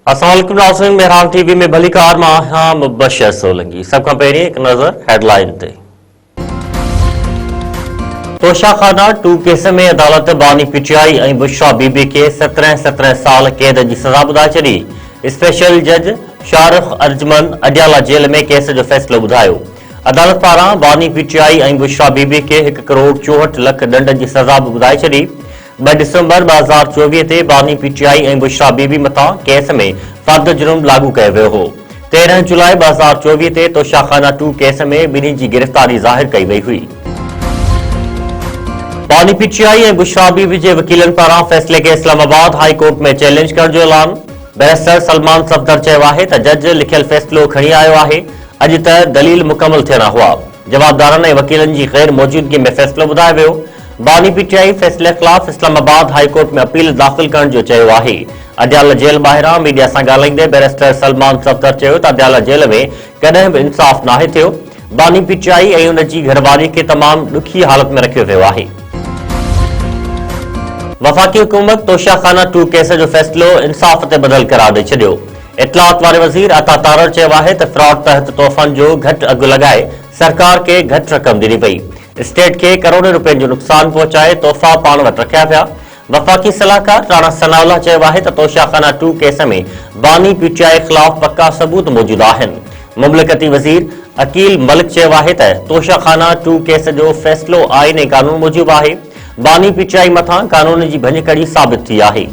अस्सलामुअलैकुम नाज़रीन, मेहरान टीवी में भली कार मां मुबशर सोलंकी। सब खां पहिरीं हिकु नज़र हेडलाइन ते। तोशाखाना 2 केस में अदालत बानी पीटीआई ऐं बुशरा बीबी के 17 साल कैद जी सज़ा ॿुधाए छॾी। स्पेशल जज शाहरुख अर्जमन अडियाला जेल में केस जो फ़ैसिलो ॿुधायो। अदालत पारां बानी पीटीआई ऐं बुशरा बीबी के 1 करोड़ 64 लख दंड जी सज़ा बि ॿुधाए छॾी। 2 डिसंबर 2024 ते बानी पीटीआई ऐं बुशरा बीबी मथां केस में फ़र्द जुर्म लागू कयो वियो हो। 13 जुलाई 2024 ते तोशाखाना 2 केस में ॿिन्ही जी गिरफ़्तारी ज़ाहिर कई वई हुई। बानी पीटीआई ऐं बुशरा बीबी जे वकीलनि पारां फ़ैसिले खे इस्लामाबाद हाई कोर्ट में चैलेंज करण जो ऐलान। बैरिस्टर सलमान सफ़दर चयो आहे त जज लिखियल फ़ैसिलो खणी आयो आहे। अॼु त दलील मुकमल थियणा हुआ। जवाबदारनि ऐं वकीलनि जी ग़ैर मौजूदगी में फ़ैसिलो ॿुधायो वियो। बानी पीटीआई फ़ैसिले ख़िलाफ़ इस्लामाबाद हाई कोर्ट में अपील दाख़िल करण जो चयो आहे। अडियाला जेल ॿाहिरां मीडिया सां ॻाल्हाईंदे बैरिस्टर सलमान सफ़दर चयो त अडियाला जेल में कॾहिं बि इंसाफ़ नाहे थियो। बानी पीटीआई ऐं उन जी घरवारी खे तमामु ॾुखी हालत में रखियो वियो आहे। वफ़ाक़ी हुकूमत तोशाखाना 2 केस जो फ़ैसिलो इंसाफ़ ते बदल करार ॾेई छॾियो। इतलात वारे वज़ीर अता तारड़ चयो आहे त फ्रॉड तहत तोहफ़नि जो घटि अघु लॻाए सरकार खे घटि रक़म ॾिनी पई। स्टेट के करोड़ों रुपयनि जो नुक़सान पहुचाए तोहफ़ा पाण वटि रखिया पिया। वफ़ाक़ी सलाहकार राणा सनाउल्लाह चयो आहे त तोशाखाना 2 केस में बानी पीटीआई ख़िलाफ़ पक्का सबूत मौजूद आहिनि। मुमलिकती वज़ीर अकील मलिक चयो आहे त तोशाखाना 2 केस जो फ़ैसिलो आईन ऐं कानून मूजिबि आहे। बानी पीटीआई मथां कानून जी भञकड़ी साबित थी आहे।